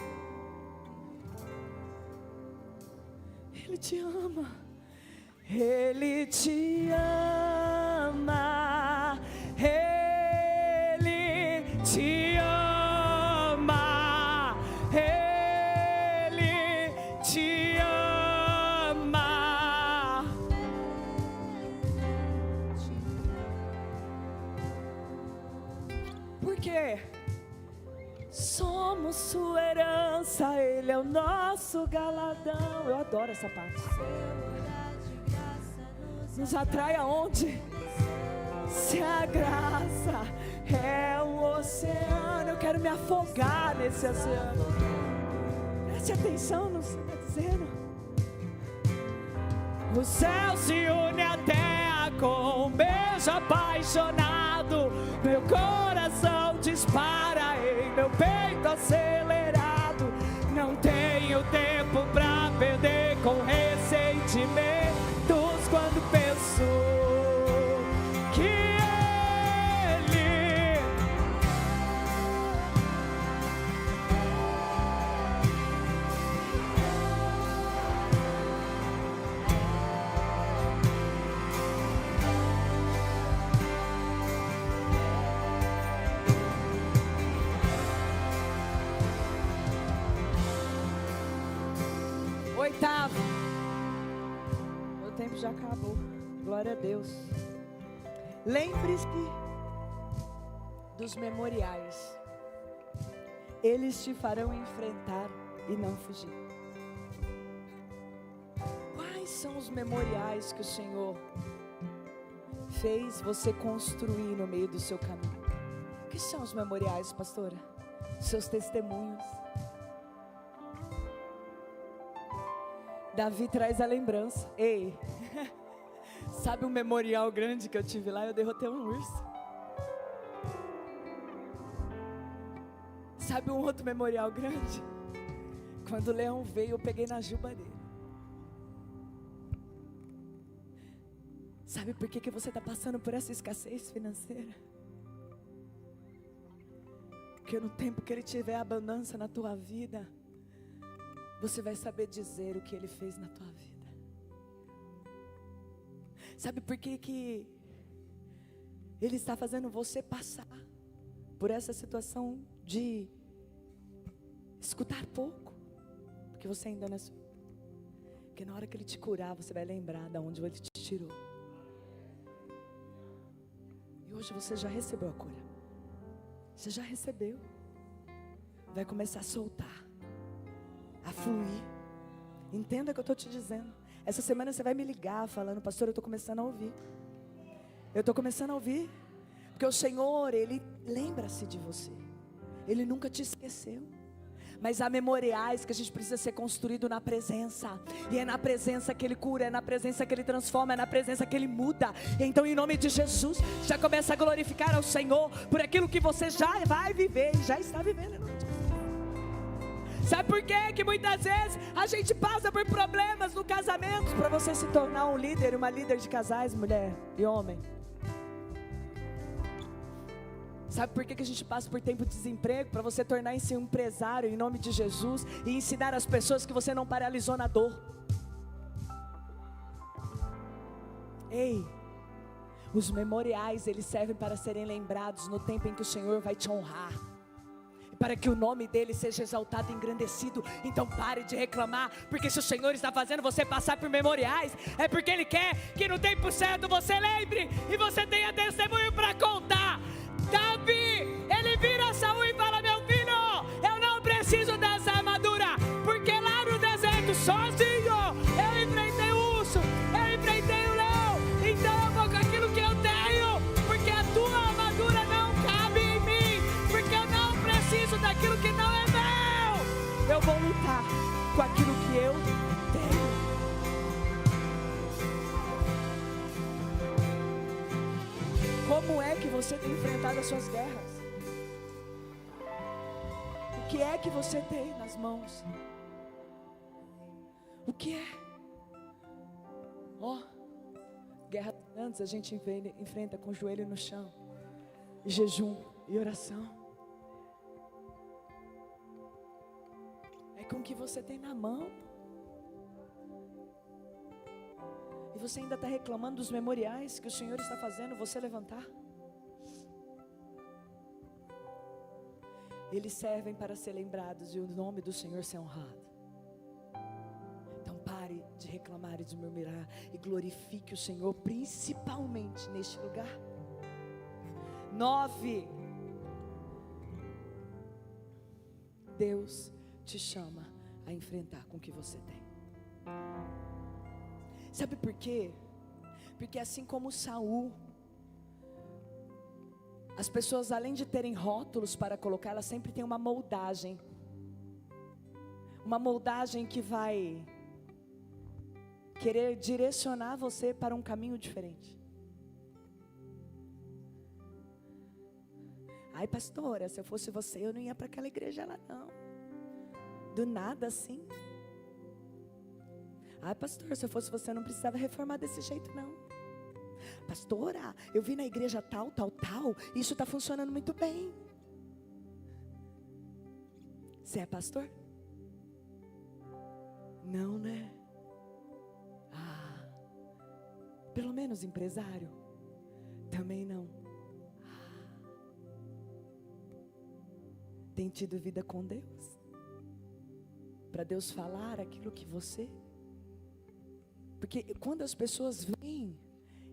Ele te ama. Ele te ama. Ele te ama. Ele te ama. Por quê? Somos sua herança, Ele é o nosso galadão. Eu adoro essa parte. Nos atrai aonde? Se a graça é um oceano, eu quero me afogar nesse oceano. Preste atenção no que você está dizendo. O céu se une à terra com um beijo apaixonado. Meu coração dispara em meu peito acelerado. Não tenho tempo pra perder com ressentimentos quando penso que Ele oitavo. Meu tempo já acabou. Glória a Deus. Lembre-se dos memoriais. Eles te farão enfrentar e não fugir. Quais são os memoriais que o Senhor fez você construir no meio do seu caminho? O que são os memoriais, pastora? Seus testemunhos. Davi traz a lembrança. Ei, sabe um memorial grande que eu tive lá? Eu derrotei um urso. Sabe um outro memorial grande? Quando o leão veio, eu peguei na juba dele. Sabe por que você está passando por essa escassez financeira? Porque no tempo que Ele tiver abundância na tua vida, você vai saber dizer o que Ele fez na tua vida. Sabe por que Ele está fazendo você passar por essa situação de escutar pouco? Porque você ainda não é. Porque na hora que Ele te curar, você vai lembrar de onde Ele te tirou. E hoje você já recebeu a cura. Você já recebeu. Vai começar a soltar, a fluir. Entenda o que eu estou te dizendo. Essa semana você vai me ligar falando: pastor, eu estou começando a ouvir. Eu estou começando a ouvir. Porque o Senhor, Ele lembra-se de você. Ele nunca te esqueceu. Mas há memoriais que a gente precisa ser construído na presença. E é na presença que Ele cura, é na presença que Ele transforma, é na presença que Ele muda. Então, em nome de Jesus, já começa a glorificar ao Senhor por aquilo que você já vai viver e já está vivendo. Sabe por quê? Que muitas vezes a gente passa por problemas no casamento para você se tornar um líder, uma líder de casais, mulher e homem. Sabe por que a gente passa por tempo de desemprego? Para você tornar-se um empresário em nome de Jesus e ensinar as pessoas que você não paralisou na dor. Ei, os memoriais, eles servem para serem lembrados no tempo em que o Senhor vai te honrar, para que o nome dele seja exaltado e engrandecido. Então pare de reclamar, porque se o Senhor está fazendo você passar por memoriais, é porque Ele quer que no tempo certo você lembre e você tenha testemunho para contar. Davi, ele vira Saul e fala: meu filho, eu não preciso dessa armadura, porque lá no deserto sozinho eu enfrentei o urso, eu enfrentei o leão. Então eu vou com aquilo que eu tenho, porque a tua armadura não cabe em mim, porque eu não preciso daquilo que não é meu. Eu vou lutar com aquilo que eu tenho. Como é que você tem enfrentado as suas guerras? O que é que você tem nas mãos? O que é? Guerra antes a gente enfrenta com o joelho no chão, jejum e oração. É com o que você tem na mão. E você ainda está reclamando dos memoriais que o Senhor está fazendo você levantar? Eles servem para ser lembrados e o nome do Senhor ser honrado. Então pare de reclamar e de murmurar e glorifique o Senhor, principalmente neste lugar. 9. Deus te chama a enfrentar com o que você tem. Sabe por quê? Porque assim como Saul, as pessoas, além de terem rótulos para colocar, elas sempre têm uma moldagem. Uma moldagem que vai querer direcionar você para um caminho diferente. Ai, pastora, se eu fosse você, eu não ia para aquela igreja lá não. Do nada assim. Ai, pastor, se eu fosse você, eu não precisava reformar desse jeito não. Pastora, eu vi na igreja tal, isso está funcionando muito bem. Você é pastor? Não, né? Pelo menos empresário? Também não. Tem tido vida com Deus? Para Deus falar aquilo que você... Porque quando as pessoas vêm,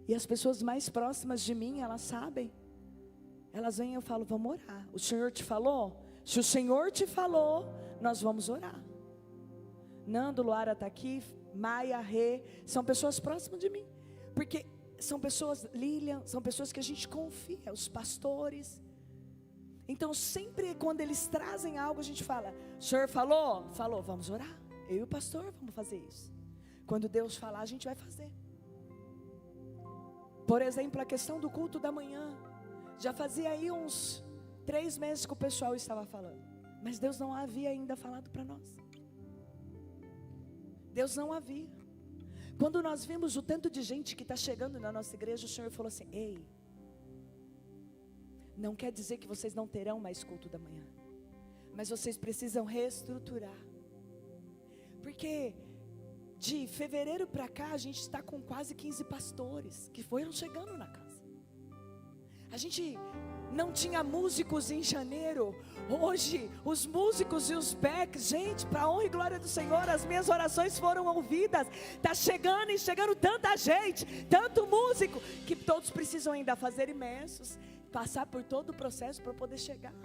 e as pessoas mais próximas de mim, elas sabem, elas vêm e eu falo: vamos orar. O Senhor te falou? Se o Senhor te falou, nós vamos orar. Nando, Luara está aqui, Maia, Rê, são pessoas próximas de mim, porque são pessoas, Lilian, são pessoas que a gente confia, os pastores. Então sempre quando eles trazem algo, a gente fala: o Senhor falou? Falou, vamos orar. Eu e o pastor vamos fazer isso. Quando Deus falar, a gente vai fazer. Por exemplo, a questão do culto da manhã. Já fazia aí uns 3 meses que o pessoal estava falando, mas Deus não havia ainda falado para nós. Deus não havia. Quando nós vimos o tanto de gente que está chegando na nossa igreja, o Senhor falou assim: ei, não quer dizer que vocês não terão mais culto da manhã, mas vocês precisam reestruturar. Porque de fevereiro para cá, a gente está com quase 15 pastores que foram chegando na casa. A gente não tinha músicos em janeiro. Hoje, os músicos e os backs, gente, para a honra e glória do Senhor, as minhas orações foram ouvidas. Está chegando e chegando tanta gente, tanto músico, que todos precisam ainda fazer imensos. passar por todo o processo para poder chegar.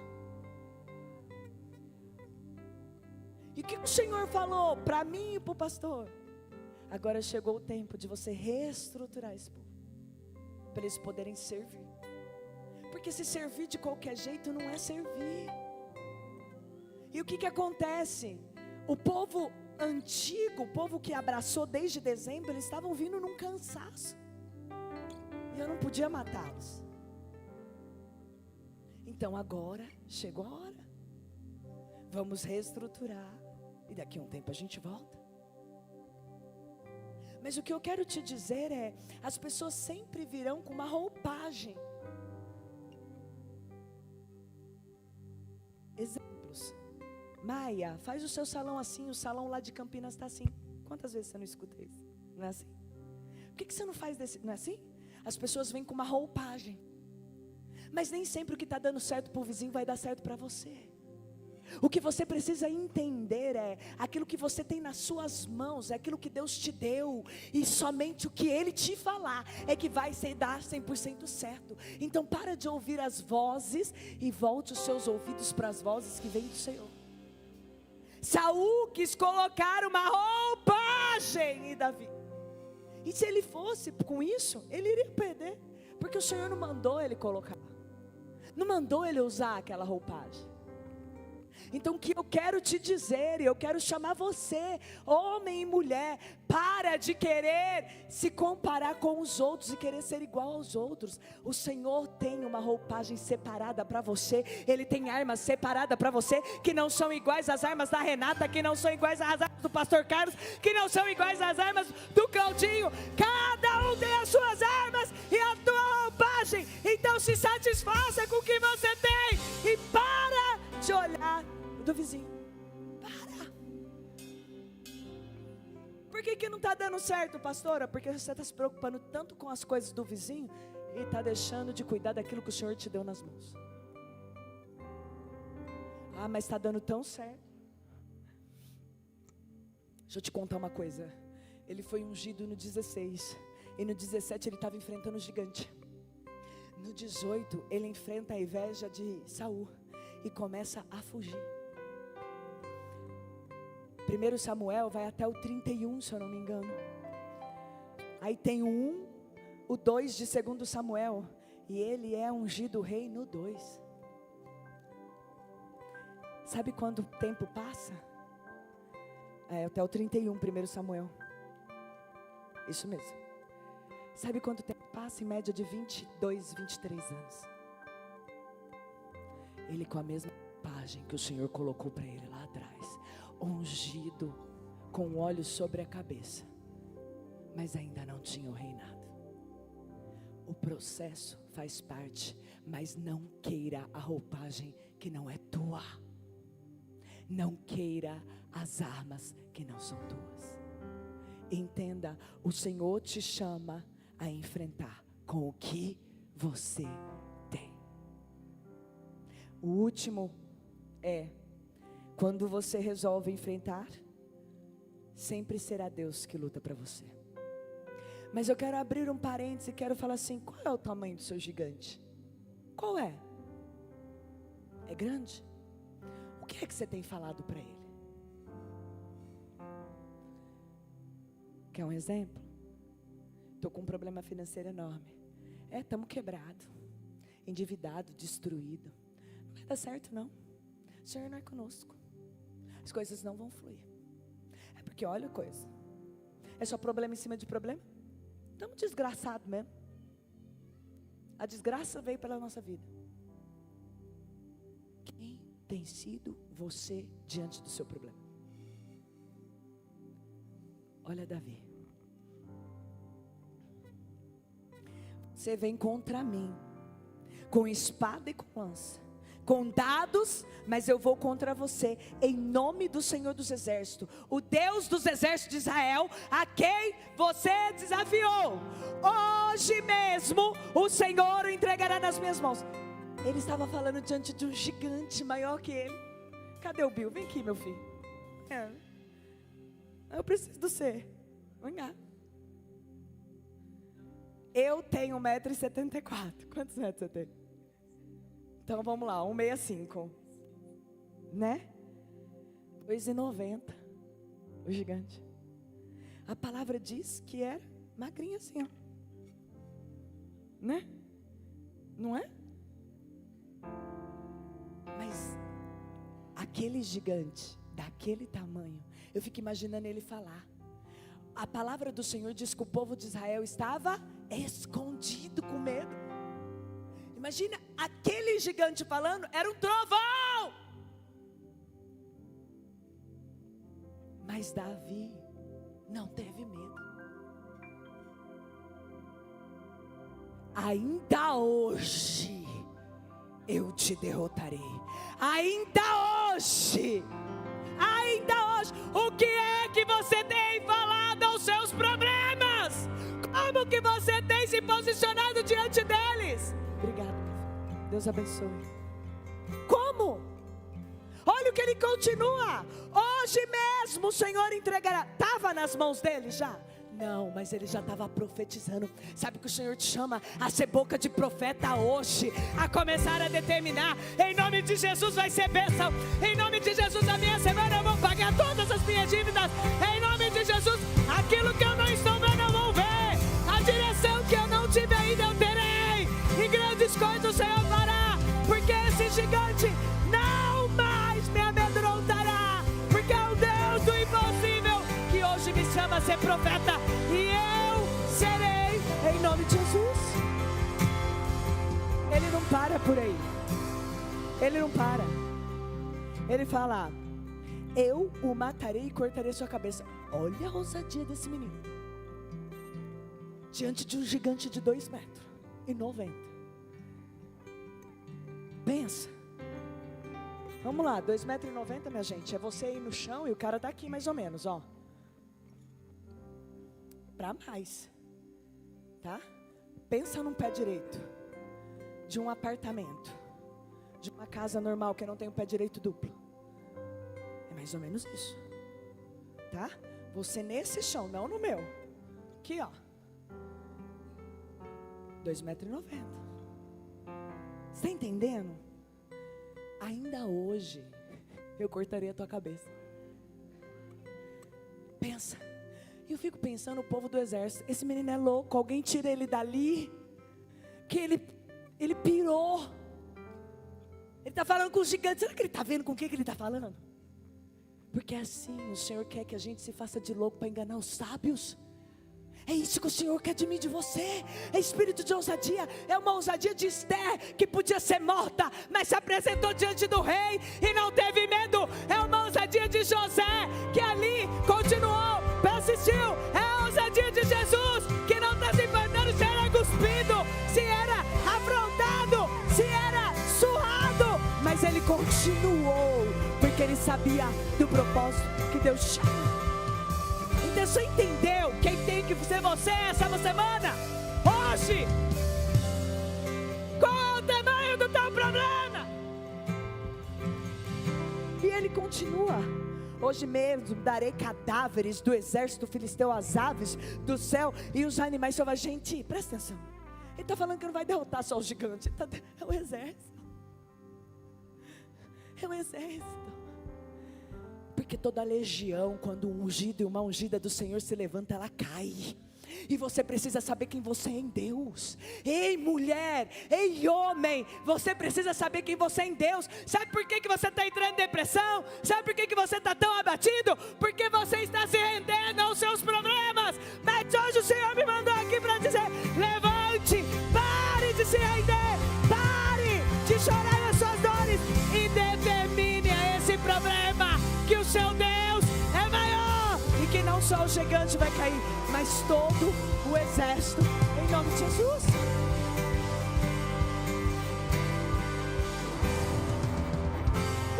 E o que o Senhor falou para mim e para o pastor? Agora chegou o tempo de você reestruturar esse povo, para eles poderem servir. Porque se servir de qualquer jeito não é servir. E o que acontece? O povo antigo, o povo que abraçou desde dezembro, eles estavam vindo num cansaço. E eu não podia matá-los. Então agora chegou a hora. Vamos reestruturar. E daqui a um tempo a gente volta. Mas o que eu quero te dizer é, as pessoas sempre virão com uma roupagem. Exemplos. Maia, faz o seu salão assim, o salão lá de Campinas está assim. Quantas vezes você não escuta isso? Não é assim? Por que você não faz desse? Não é assim? As pessoas vêm com uma roupagem. Mas nem sempre o que está dando certo para o vizinho vai dar certo para você. O que você precisa entender é aquilo que você tem nas suas mãos, é aquilo que Deus te deu, e somente o que Ele te falar é que vai dar 100% certo. Então para de ouvir as vozes e volte os seus ouvidos para as vozes que vêm do Senhor. Saul quis colocar uma roupagem em Davi, e se ele fosse com isso, ele iria perder, porque o Senhor não mandou ele colocar, não mandou ele usar aquela roupagem. Então o que eu quero te dizer, e eu quero chamar você, homem e mulher, para de querer se comparar com os outros e querer ser igual aos outros. O Senhor tem uma roupagem separada para você, Ele tem armas separadas para você, que não são iguais às armas da Renata, que não são iguais às armas do pastor Carlos, que não são iguais às armas do Claudinho. Cada um tem as suas armas e a tua roupagem. Então se satisfaça com o que você tem e para de olhar do vizinho. Para. Por que não está dando certo, pastora? Porque você está se preocupando tanto com as coisas do vizinho e está deixando de cuidar daquilo que o Senhor te deu nas mãos. Ah, mas está dando tão certo. Deixa eu te contar uma coisa. Ele foi ungido no 16 e no 17 ele estava enfrentando o gigante. No 18 ele enfrenta a inveja de Saul e começa a fugir. 1 Samuel vai até o 31, se eu não me engano. Aí tem o 1, o 2 de 2 Samuel. E ele é ungido rei no 2. Sabe quando o tempo passa? Até o 31, 1 Samuel. Isso mesmo. Sabe quanto tempo passa? Em média de 22, 23 anos. Ele com a mesma roupagem que o Senhor colocou para ele lá atrás, ungido, com óleo sobre a cabeça, mas ainda não tinha o reinado. O processo faz parte, mas não queira a roupagem que não é tua. Não queira as armas que não são tuas. Entenda, o Senhor te chama a enfrentar com o que você tem. O último é, quando você resolve enfrentar, sempre será Deus que luta para você. Mas eu quero abrir um parênteses e quero falar assim, qual é o tamanho do seu gigante? Qual é? É grande? O que é que você tem falado para ele? Quer um exemplo? Estou com um problema financeiro enorme. Estamos quebrados, endividados, destruídos. Não vai dar certo não. O Senhor não é conosco. As coisas não vão fluir. É porque olha a coisa. É só problema em cima de problema. Estamos desgraçados mesmo. A desgraça veio pela nossa vida. Quem tem sido você diante do seu problema? Olha Davi. Você vem contra mim, com espada e com lança, com dados, mas eu vou contra você, em nome do Senhor dos Exércitos, o Deus dos Exércitos de Israel, a quem você desafiou. Hoje mesmo, o Senhor o entregará nas minhas mãos. Ele estava falando diante de um gigante maior que ele. Cadê o Bill? Vem aqui, meu filho. Eu preciso do você. Vem cá. Eu tenho 1,74 m. Quantos metros você tem? Então vamos lá, 1,65, né? 2,90, o gigante. A palavra diz que era magrinho assim, ó. Né? Não é? Mas aquele gigante, daquele tamanho, eu fico imaginando ele falar. A palavra do Senhor diz que o povo de Israel estava escondido com medo. Imagina aquele gigante falando, era um trovão. Mas Davi não teve medo. Ainda hoje eu te derrotarei. Ainda hoje. O que é que você tem falado aos seus problemas? Como que você tem se posicionado diante deles? Obrigada, Deus abençoe. Como? Olha o que ele continua. Hoje mesmo o Senhor entregará. Estava nas mãos dele já? Não, mas ele já estava profetizando. Sabe que o Senhor te chama a ser boca de profeta hoje, a começar a determinar. Em nome de Jesus vai ser bênção. Em nome de Jesus a minha semana eu vou pagar todas as minhas dívidas. Em nome de Jesus, aquilo que eu não estou vendo eu vou ver. A direção que eu não tive ainda eu terei. E grandes coisas o Senhor fará. Porque esse gigante não mais me amedrontará. Porque é o Deus do impossível que hoje me chama a ser profeta. E eu serei em nome de Jesus. Ele não para por aí. Ele não para. Ele fala: eu o matarei e cortarei sua cabeça. Olha a ousadia desse menino. Diante de um gigante de 2,90 metros. Pensa. Vamos lá, 2,90 metros, minha gente. É você aí no chão e o cara tá aqui mais ou menos, ó. Para mais, tá? Pensa num pé direito de um apartamento, de uma casa normal que não tem um pé direito duplo. É mais ou menos isso, tá? Você nesse chão, não no meu. Aqui, ó. 2,90 metros. Você está entendendo? Ainda hoje eu cortaria a tua cabeça. Pensa. E eu fico pensando, o povo do exército, esse menino é louco, alguém tira ele dali, que ele pirou. Ele está falando com o gigante, será que ele está vendo com o que ele está falando? Porque assim, o Senhor quer que a gente se faça de louco para enganar os sábios. É isso que o Senhor quer de mim, de você. É espírito de ousadia. É uma ousadia de Esther, que podia ser morta, mas se apresentou diante do rei e não teve medo. É uma ousadia de José, que ali continuou, persistiu. É a ousadia de Jesus, que não está se importando se era cuspido, se era afrontado, se era surrado, mas ele continuou, porque ele sabia do propósito que Deus tinha. Então você entendeu quem tem que ser você essa semana? Hoje! Qual é o tamanho do teu problema? E ele continua: hoje mesmo darei cadáveres do exército filisteu às aves do céu e os animais selvagens. Gente, presta atenção. Ele está falando que não vai derrotar só o gigante. É o exército. É o exército. Porque toda legião, quando um ungido e uma ungida do Senhor se levanta, ela cai. E você precisa saber quem você é em Deus. Ei mulher, ei homem, você precisa saber quem você é em Deus. Sabe por que você está entrando em depressão? Sabe por que você está tão abatido? Porque você está se rendendo aos seus problemas. Mas hoje o Senhor me mandou aqui para dizer: levante, pare de se render, pare de chorar nas suas dores e determine a esse problema que o seu Deus é maior, e que não só o gigante vai cair, mas todo o exército, em nome de Jesus.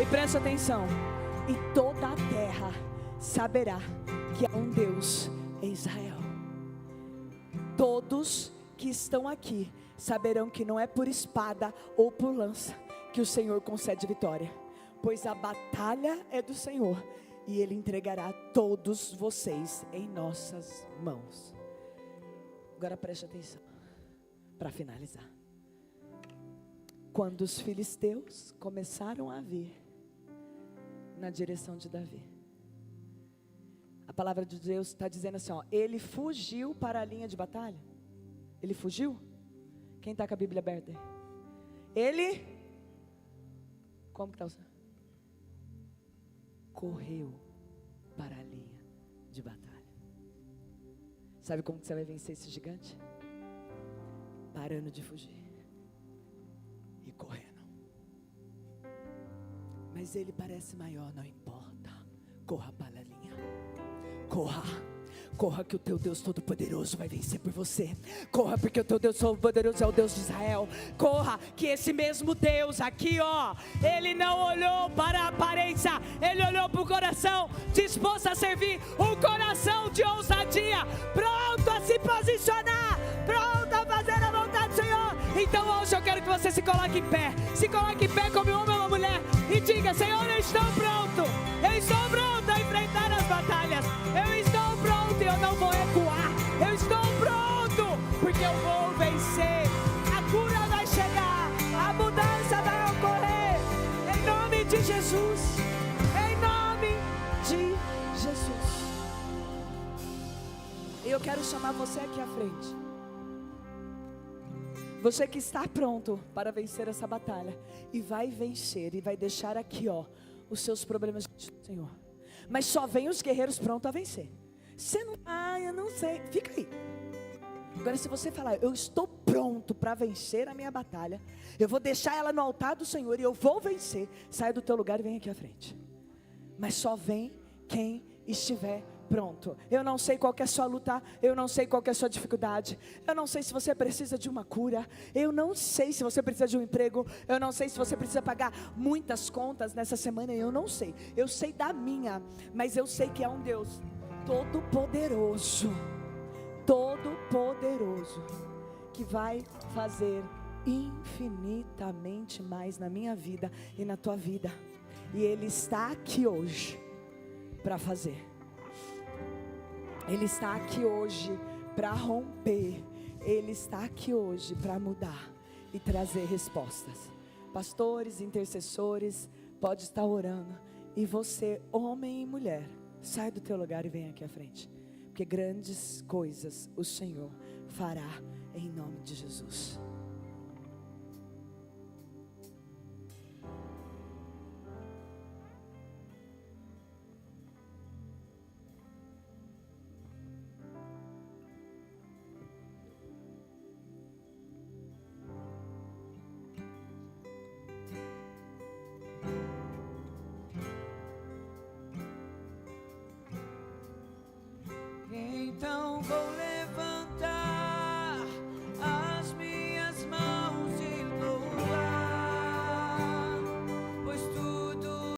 E preste atenção: e toda a terra saberá que há um Deus em Israel. Todos que estão aqui saberão que não é por espada ou por lança que o Senhor concede vitória, pois a batalha é do Senhor, e Ele entregará todos vocês em nossas mãos. Agora preste atenção, para finalizar. quando os filisteus começaram a vir na direção de Davi. A palavra de Deus está dizendo assim, ó, ele fugiu para a linha de batalha. Ele fugiu? Quem está com a Bíblia aberta aí? Ele, como que está? Correu para a linha de batalha. Sabe como que você vai vencer esse gigante? Parando de fugir e correndo. Mas ele parece maior, não importa. Corra para a linha. Corra. Corra que o teu Deus Todo-Poderoso vai vencer por você. Corra porque o teu Deus Todo-Poderoso é o Deus de Israel. Corra que esse mesmo Deus aqui, ó, ele não olhou para a aparência, ele olhou para o coração, disposto a servir, um coração de ousadia, pronto a se posicionar, pronto a fazer a vontade do Senhor. Então hoje eu quero que você se coloque em pé. Se coloque em pé como um homem ou uma mulher e diga: Senhor, eu estou pronto. Eu estou pronto a enfrentar as batalhas. Eu estou pronto e eu não vou recuar. Eu estou pronto porque eu vou vencer. A cura vai chegar, a mudança vai ocorrer. Em nome de Jesus. Em nome de Jesus. E eu quero chamar você aqui à frente. Você que está pronto para vencer essa batalha e vai vencer e vai deixar aqui, ó, os seus problemas diante do Senhor. Mas só vem os guerreiros prontos a vencer. Você não, eu não sei, fica aí. Agora se você falar: eu estou pronto para vencer a minha batalha, eu vou deixar ela no altar do Senhor e eu vou vencer, saia do teu lugar e vem aqui à frente. Mas só vem quem estiver pronto. Eu não sei qual que é a sua luta, eu não sei qual que é a sua dificuldade, eu não sei se você precisa de uma cura, eu não sei se você precisa de um emprego, eu não sei se você precisa pagar muitas contas nessa semana, eu não sei. Eu sei da minha, mas eu sei que é um Deus todo-poderoso, todo-poderoso, que vai fazer infinitamente mais na minha vida e na tua vida. E Ele está aqui hoje para fazer. Ele está aqui hoje para romper. Ele está aqui hoje para mudar e trazer respostas. Pastores, intercessores, pode estar orando. E você, homem e mulher, sai do teu lugar e vem aqui à frente. Porque grandes coisas o Senhor fará em nome de Jesus.